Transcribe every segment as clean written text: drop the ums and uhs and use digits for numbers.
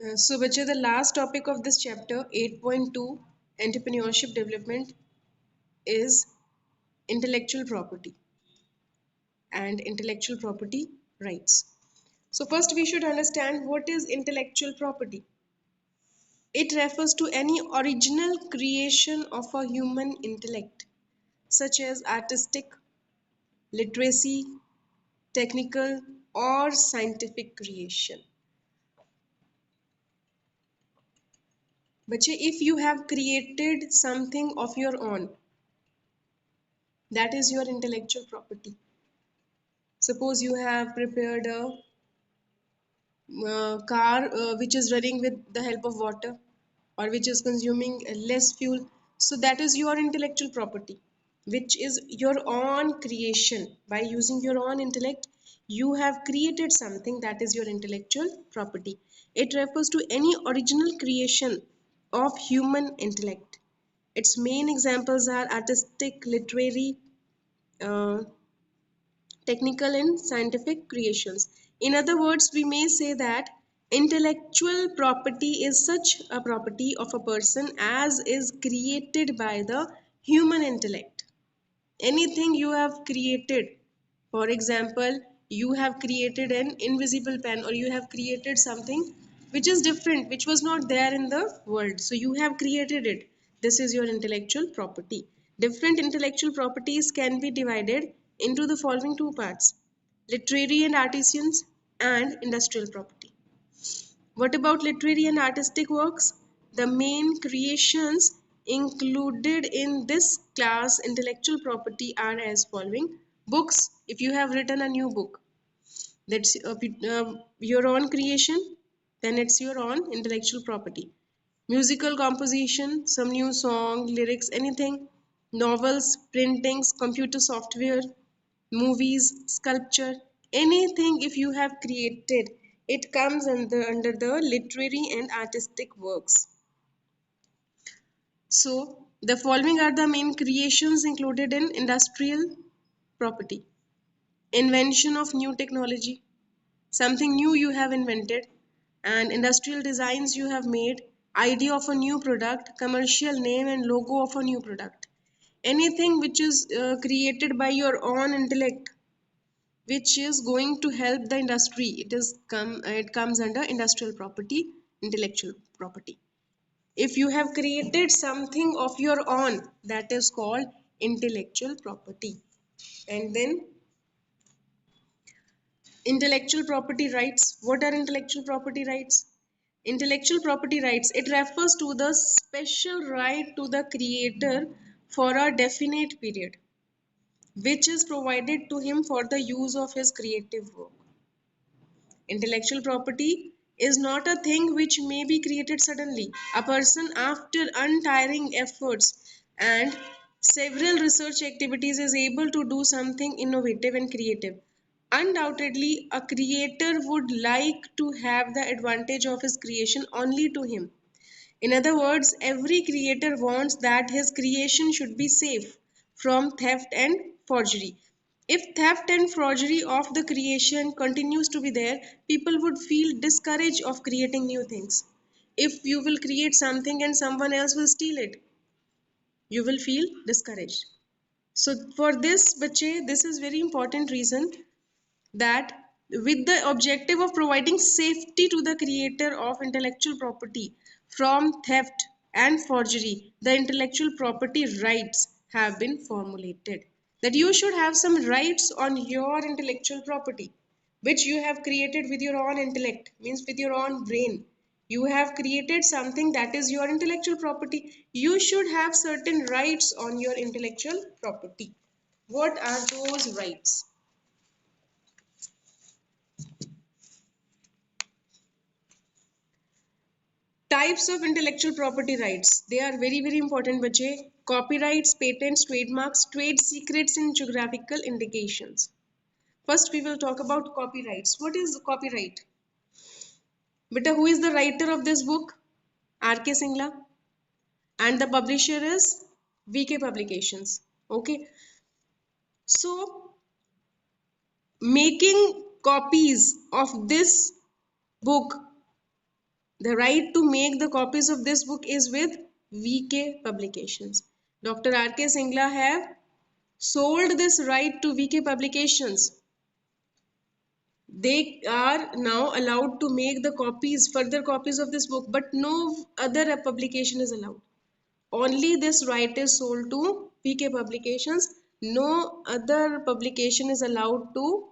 So, bache, the last topic of this chapter, 8.2, entrepreneurship development, is intellectual property and intellectual property rights. So, first we should understand what is intellectual property. It refers to any original creation of a human intellect, such as artistic, literacy, technical, or scientific creation. Bache, if you have created something of your own, that is your intellectual property. Suppose you have prepared a car which is running with the help of water or which is consuming less fuel. So that is your intellectual property, which is your own creation. By using your own intellect, you have created something that is your intellectual property. It refers to any original creation of human intellect. Its main examples are artistic, literary, uh, technical and scientific creations. In other words, we may say that intellectual property is such a property of a person as is created by the human intellect. Anything you have created, for example, you have created an invisible pen or you have created something which is different, which was not there in the world. So you have created it. This is your intellectual property. Different intellectual properties can be divided into the following two parts: literary and artisans, and industrial property. What about literary and artistic works? The main creations included in this class intellectual property are as following. Books, if you have written a new book, that's your own creation, then it's your own intellectual property. Musical composition, some new song, lyrics, anything, novels, printings, computer software, movies, sculpture, anything if you have created, it comes under the literary and artistic works. So, the following are the main creations included in industrial property: invention of new technology, something new you have invented, and industrial designs you have made, idea of a new product, commercial name and logo of a new product. Anything which is created by your own intellect, which is going to help the industry, it comes under industrial property, intellectual property. If you have created something of your own, that is called intellectual property. And then intellectual property rights. What are intellectual property rights? Intellectual property rights, it refers to the special right to the creator for a definite period, which is provided to him for the use of his creative work. Intellectual property is not a thing which may be created suddenly. A person, after untiring efforts and several research activities, is able to do something innovative and creative. Undoubtedly, a creator would like to have the advantage of his creation only to him. In other words, every creator wants that his creation should be safe from theft and forgery. If theft and forgery of the creation continues to be there, people would feel discouraged of creating new things. If you will create something and someone else will steal it, you will feel discouraged. So for this, bache, this is very important reason that with the objective of providing safety to the creator of intellectual property from theft and forgery, the intellectual property rights have been formulated. That you should have some rights on your intellectual property, which you have created with your own intellect, means with your own brain. You have created something that is your intellectual property. You should have certain rights on your intellectual property. What are those rights? Types of intellectual property rights. They are very, very important, bache. Copyrights, patents, trademarks, trade secrets, and geographical indications. First, we will talk about copyrights. What is copyright? Beta, who is the writer of this book? R.K. Singla. And the publisher is VK Publications. Okay. So, making copies of this book, The right to make the copies of this book is with VK Publications. Dr. RK Singla have sold this right to VK Publications. They are now allowed to make the copies, further copies of this book, but no other publication is allowed. Only this right is sold to VK Publications. No other publication is allowed to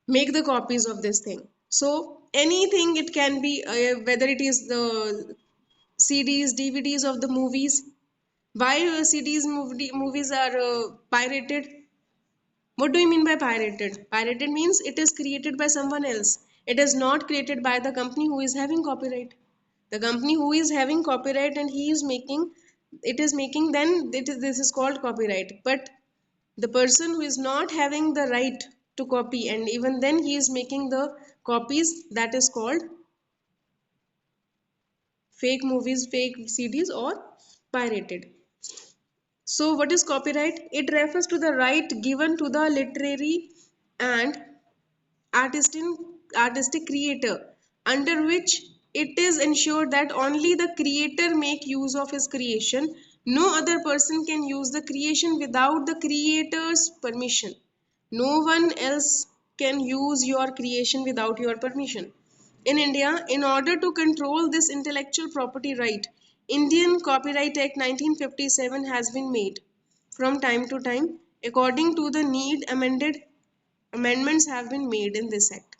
make the copies of this thing. So anything it can be, whether it is the CDs, DVDs of the movies. Why CDs, movies are pirated? What do you mean by pirated? Pirated means it is created by someone else. It is not created by the company who is having copyright. The company who is having copyright and he is making, it is making, then this is called copyright. But the person who is not having the right to copy and even then he is making the copies, that is called fake movies, fake CDs or pirated. So what is copyright? It refers to the right given to the literary and artistic, artistic creator, under which it is ensured that only the creator make use of his creation. No other person can use the creation without the creator's permission. No one else can use your creation without your permission. In India, in order to control this intellectual property right, Indian Copyright Act 1957 has been made. From time to time, according to the need, amendments have been made in this act.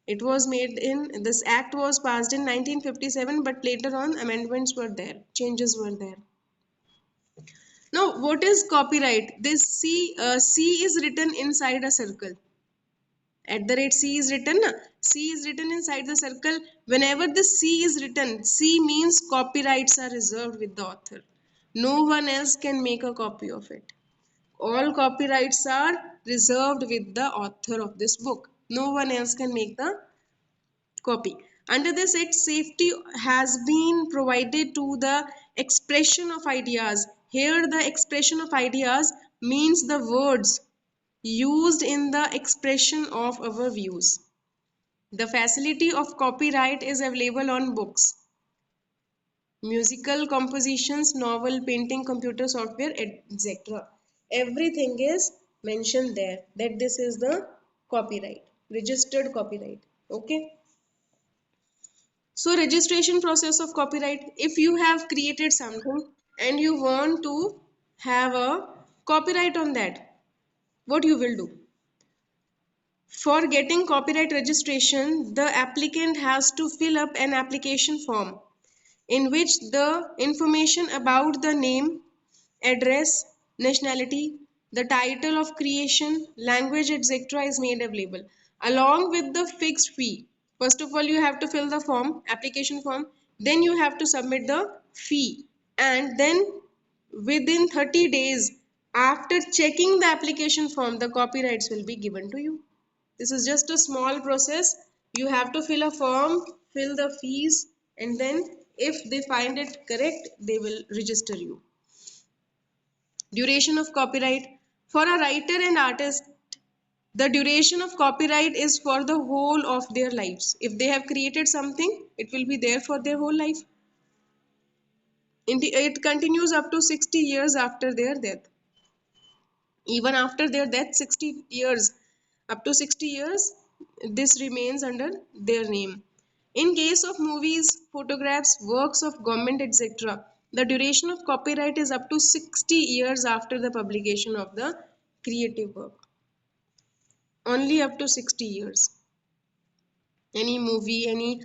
It was made in, this act was passed in 1957, but later on amendments were there, changes were there. Now, what is copyright? This C is written inside a circle. At the rate C is written, C is written inside the circle. Whenever the C is written, C means copyrights are reserved with the author. No one else can make a copy of it. All copyrights are reserved with the author of this book. No one else can make the copy. Under this act, safety has been provided to the expression of ideas. Here, the expression of ideas means the words used in the expression of our views. The facility of copyright is available on books, musical compositions, novel, painting, computer software, etc. Everything is mentioned there that this is the copyright, registered copyright. Okay. So registration process of copyright. If you have created something and you want to have a copyright on that, what you will do? For getting copyright registration, the applicant has to fill up an application form in which the information about the name, address, nationality, the title of creation, language, etc. is made available along with the fixed fee. First of all, you have to fill the form, application form, then you have to submit the fee, and then within 30 days after checking the application form, the copyrights will be given to you. This is just a small process. You have to fill a form, fill the fees, and then if they find it correct, they will register you. Duration of copyright. For a writer and artist, the duration of copyright is for the whole of their lives. If they have created something, it will be there for their whole life. It continues up to 60 years after their death. Even after their death, 60 years, up to 60 years, this remains under their name. In case of movies, photographs, works of government, etc., the duration of copyright is up to 60 years after the publication of the creative work. Only up to 60 years. Any movie, any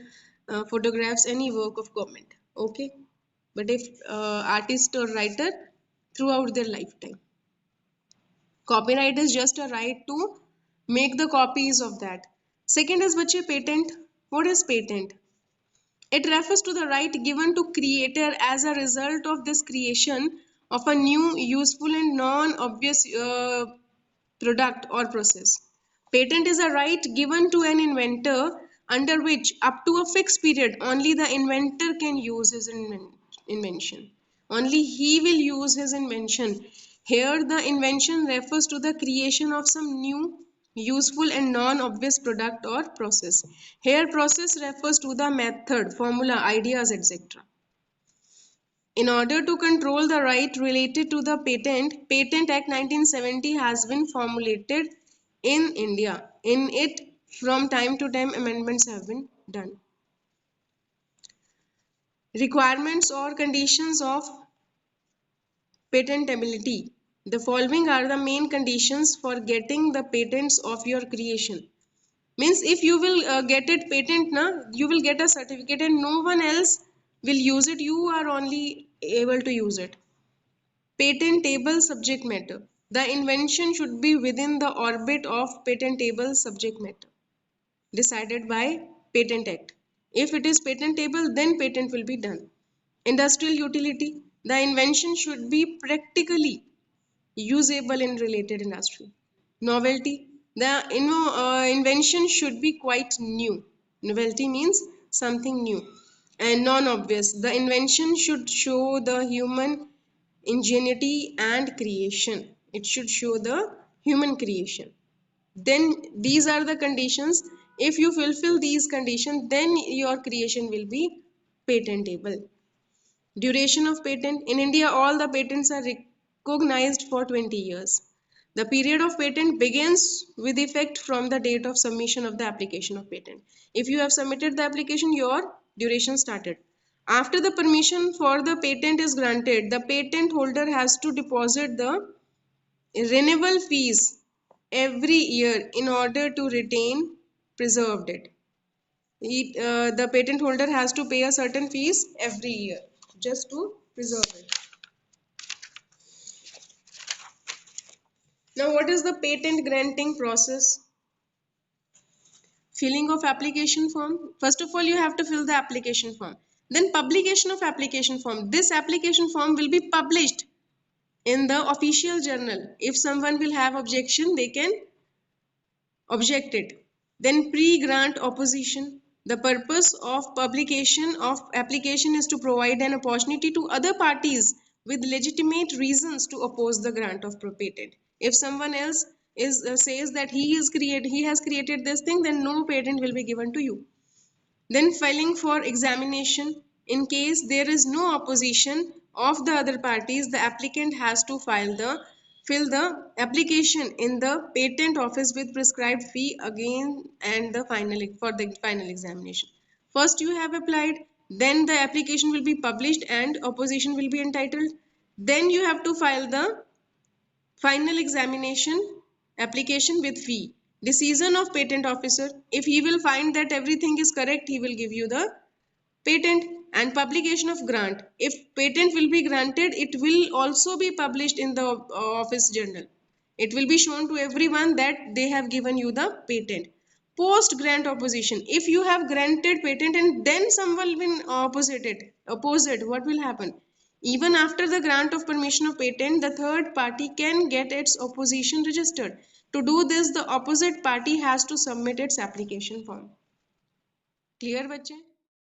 photographs, any work of government. Okay. But if artist or writer, throughout their lifetime. Copyright is just a right to make the copies of that. Second is bache patent. What is patent? It refers to the right given to creator as a result of this creation of a new, useful and non-obvious product or process. Patent is a right given to an inventor under which up to a fixed period only the inventor can use his invention. Only he will use his invention. Here the invention refers to the creation of some new, useful and non-obvious product or process. Here process refers to the method, formula, ideas, etc. In order to control the right related to the patent, Patent Act 1970 has been formulated in India. In it, from time to time, amendments have been done. Requirements or conditions of patentability. The following are the main conditions for getting the patents of your creation. Means if you will get it patent na, you will get a certificate and no one else will use it. You are only able to use it. Patentable subject matter. The invention should be within the orbit of patentable subject matter decided by Patent Act. If it is patentable, then patent will be done. Industrial utility. The invention should be practically usable in related industry. Novelty. The invention should be quite new. Novelty means something new. And non-obvious. The invention should show the human ingenuity and creation. It should show the human creation. Then these are the conditions. If you fulfill these conditions, then your creation will be patentable. Duration of patent. In India, all the patents are recognized for 20 years. The period of patent begins with effect from the date of submission of the application of patent. If you have submitted the application, your duration started. After the permission for the patent is granted, the patent holder has to deposit the renewal fees every year in order to retain preserved it. The patent holder has to pay a certain fees every year just to preserve it. Now, what is the patent granting process? Filling of application form. First of all, you have to fill the application form. Then publication of application form. This application form will be published in the official journal. If someone will have objection, they can object it. Then pre-grant opposition. The purpose of publication of application is to provide an opportunity to other parties with legitimate reasons to oppose the grant of patent. If someone else says that he has created this thing, then no patent will be given to you. Then filing for examination. In case there is no opposition of the other parties, the applicant has to fill the application in the patent office with prescribed fee again and the final examination. First you have applied, then the application will be published and opposition will be entitled. Then you have to file the final examination application with fee. Decision of patent officer. If he will find that everything is correct, he will give you the patent. And publication of grant. If patent will be granted, it will also be published in the office journal. It will be shown to everyone that they have given you the patent. Post grant opposition. If you have granted patent and then someone will oppose it, what will happen? Even after the grant of permission of patent, the third party can get its opposition registered. To do this, the opposite party has to submit its application form. Clear, बच्चे?